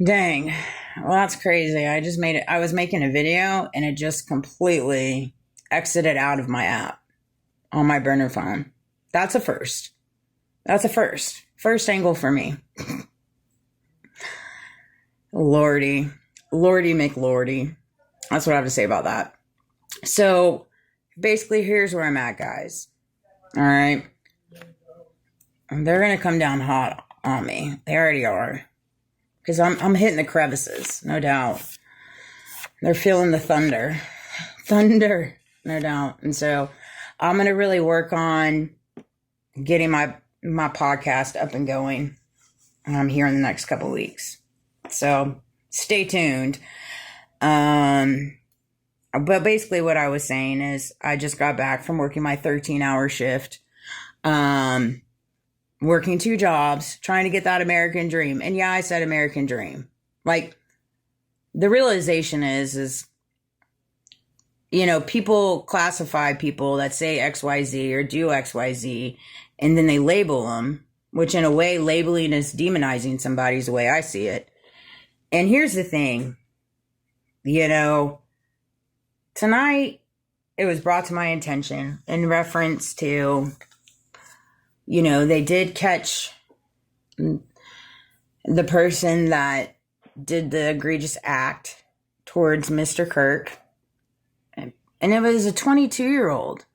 Dang. Well, that's crazy. I was making a video and it just completely exited out of my app on my burner phone. That's a first. That's a first. First angle for me. Lordy. Lordy McLordy. That's what I have to say about that. So basically, here's where I'm at, guys. All right. They're going to come down hot on me. They already are. Because I'm hitting the crevices, no doubt. They're feeling the thunder. Thunder, no doubt. And so I'm going to really work on getting my podcast up and going here in the next couple of weeks. So stay tuned. But basically what I was saying is I just got back from working my 13-hour shift. Working two jobs, trying to get that American dream. And yeah, I said American dream. Like, the realization is, people classify people that say XYZ or do XYZ, and then they label them, which in a way, labeling is demonizing somebody's the way I see it. And here's the thing, tonight it was brought to my attention in reference to, they did catch the person that did the egregious act towards Mr. Kirk. And it was a 22-year-old.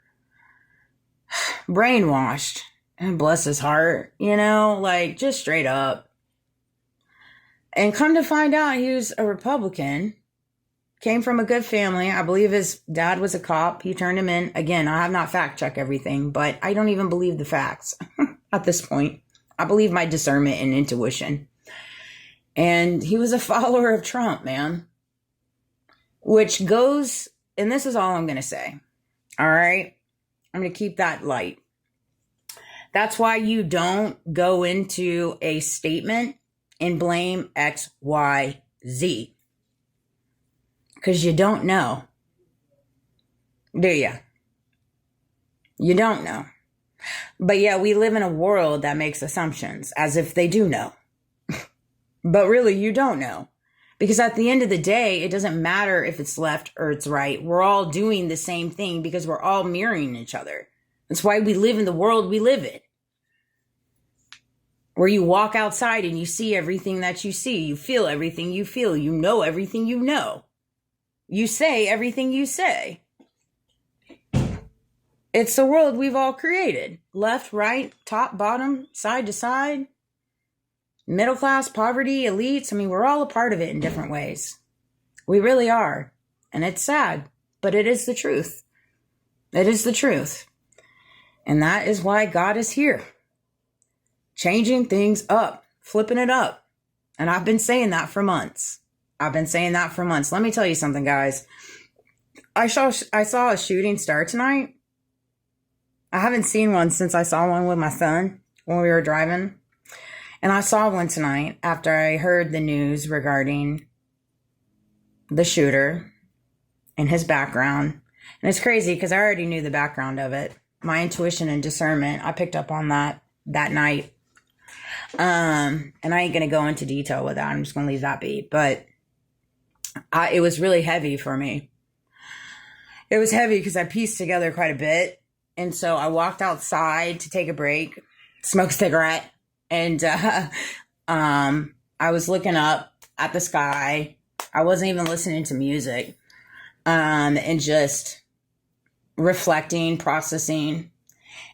Brainwashed. And bless his heart, just straight up. And come to find out he was a Republican. Came from a good family. I believe his dad was a cop. He turned him in. Again, I have not fact checked everything, but I don't even believe the facts at this point. I believe my discernment and intuition. And he was a follower of Trump, man. Which goes, and this is all I'm going to say. All right? I'm going to keep that light. That's why you don't go into a statement and blame X, Y, Z. Because you don't know. Do you? You don't know. But yeah, we live in a world that makes assumptions as if they do know. But really, you don't know. Because at the end of the day, it doesn't matter if it's left or it's right. We're all doing the same thing because we're all mirroring each other. That's why we live in the world we live in. Where you walk outside and you see everything that you see. You feel everything you feel. You know everything you know. You say everything you say. It's the world we've all created. Left, right, top, bottom, side to side. Middle class, poverty, elites. I mean, we're all a part of it in different ways. We really are. And it's sad, but it is the truth. It is the truth. And that is why God is here. Changing things up. Flipping it up. And I've been saying that for months. Let me tell you something, guys. I saw a shooting star tonight. I haven't seen one since I saw one with my son when we were driving. And I saw one tonight after I heard the news regarding the shooter and his background. And it's crazy because I already knew the background of it. My intuition and discernment, I picked up on that night. And I ain't going to go into detail with that. I'm just going to leave that be. But it was really heavy for me. It was heavy because I pieced together quite a bit. And so I walked outside to take a break, smoke a cigarette. And I was looking up at the sky. I wasn't even listening to music. And just reflecting, processing.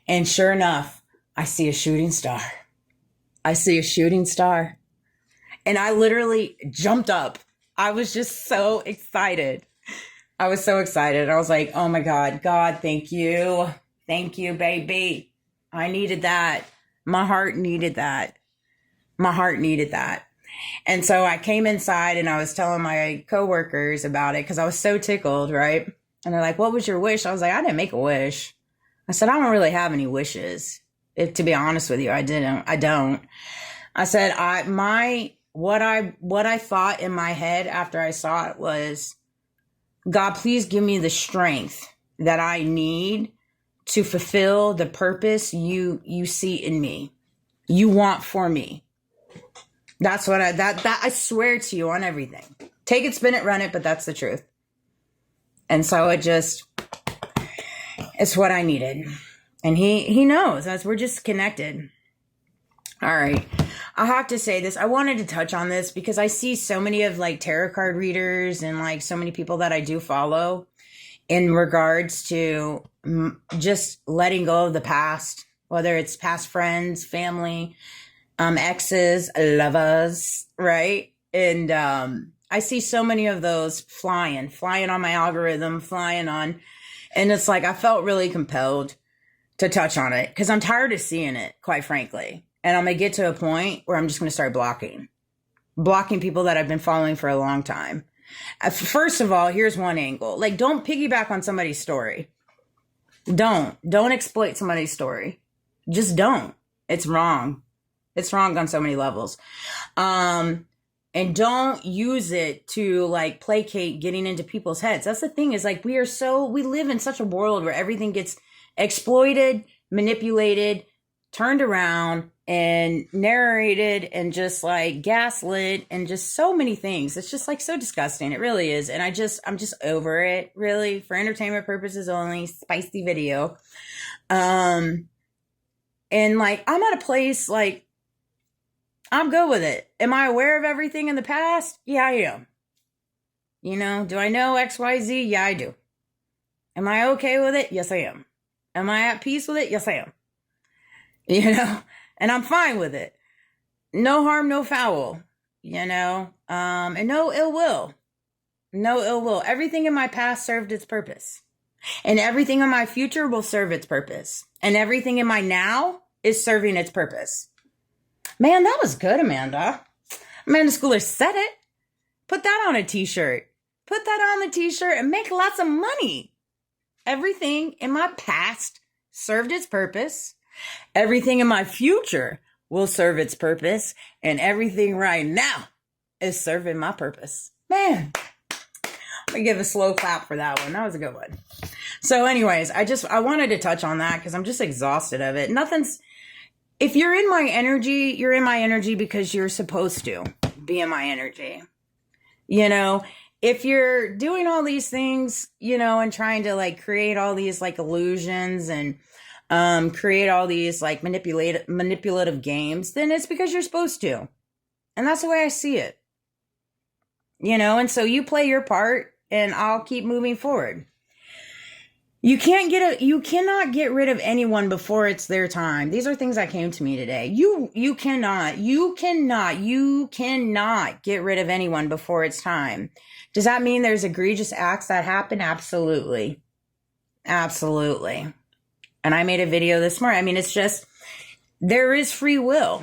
And sure enough, I see a shooting star. And I literally jumped up. I was just so excited. I was like, oh my God, thank you. Thank you, baby. I needed that. My heart needed that. And so I came inside and I was telling my coworkers about it because I was so tickled, right? And they're like, what was your wish? I was like, I didn't make a wish. I said, I don't really have any wishes. To be honest with you, I don't. I said, what I thought in my head after I saw it was, God, please give me the strength that I need to fulfill the purpose you see in me, you want for me. That's what that I swear to you on everything. Take it, spin it, run it, but that's the truth. And so it's what I needed. And he knows, as we're just connected. All right. I have to say this. I wanted to touch on this because I see so many of like tarot card readers and like so many people that I do follow in regards to just letting go of the past, whether it's past friends, family, exes, lovers, right? And I see so many of those flying on my algorithm, and it's like I felt really compelled to touch on it because I'm tired of seeing it, quite frankly. And I'm going to get to a point where I'm just going to start blocking people that I've been following for a long time. First of all, here's one angle. Like, don't piggyback on somebody's story. Don't exploit somebody's story. Just don't. It's wrong. It's wrong on so many levels. And don't use it to like placate getting into people's heads. That's the thing, is like we live in such a world where everything gets exploited, manipulated, turned around, and narrated, and just like gaslit, and just so many things. It's just like so disgusting. It really is. And I'm just over it, really, for entertainment purposes only. Spicy video. And like, I'm at a place like, I'm good with it. Am I aware of everything in the past? Yeah, I am. You know, do I know XYZ? Yeah, I do. Am I okay with it? Yes, I am. Am I at peace with it? Yes, I am. You know, and I'm fine with it. No harm, no foul, you know, and no ill will. No ill will. Everything in my past served its purpose. And everything in my future will serve its purpose. And everything in my now is serving its purpose. Man, that was good, Amanda. Amanda Schooler said it. Put that on a t-shirt. Put that on the t-shirt and make lots of money. Everything in my past served its purpose. Everything in my future will serve its purpose. And everything right now is serving my purpose. Man, I'm going to give a slow clap for that one. That was a good one. So anyways, I wanted to touch on that because I'm just exhausted of it. If you're in my energy, you're in my energy because you're supposed to be in my energy. You know, if you're doing all these things, you know, and trying to like create all these like illusions and create all these like manipulative games, then it's because you're supposed to. And that's the way I see it. You know, and so you play your part and I'll keep moving forward. You cannot get rid of anyone before it's their time. These are things that came to me today. You cannot get rid of anyone before it's time. Does that mean there's egregious acts that happen? Absolutely. Absolutely. And I made a video this morning. I mean, it's just, there is free will.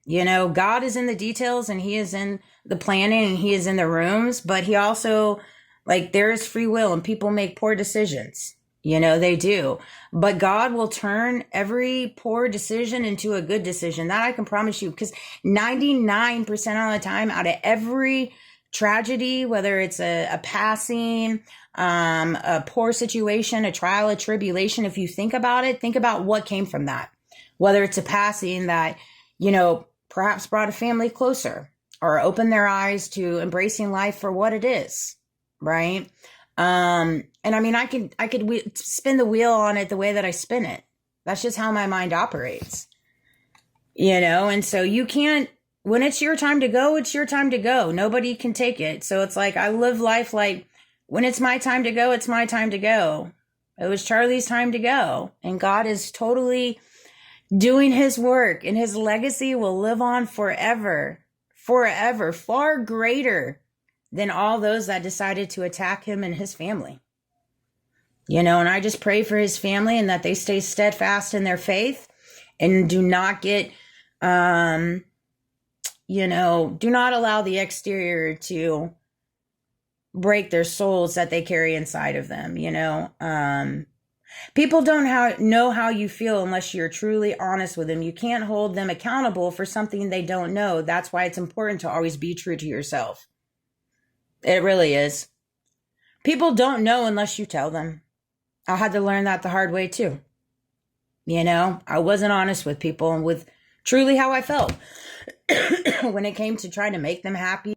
You know, God is in the details and he is in the planning and he is in the rooms, but he also, like, there is free will and people make poor decisions. You know, they do. But God will turn every poor decision into a good decision. That I can promise you, because 99% of the time, out of every tragedy, whether it's a passing, a poor situation, a trial, a tribulation, if you think about it, think about what came from that. Whether it's a passing that, you know, perhaps brought a family closer or opened their eyes to embracing life for what it is. Right. And I mean, I could spin the wheel on it the way that I spin it. That's just how my mind operates, you know? And so you can't, when it's your time to go, it's your time to go. Nobody can take it. So it's like, I live life like, when it's my time to go, it's my time to go. It was Charlie's time to go. And God is totally doing his work, and his legacy will live on forever, far greater than all those that decided to attack him and his family. You know, and I just pray for his family and that they stay steadfast in their faith and do not get, you know, do not allow the exterior to break their souls that they carry inside of them, you know. People don't know how you feel unless you're truly honest with them. You can't hold them accountable for something they don't know. That's why it's important to always be true to yourself. It really is. People don't know unless you tell them. I had to learn that the hard way too. You know, I wasn't honest with people and with truly how I felt. when it came to trying to make them happy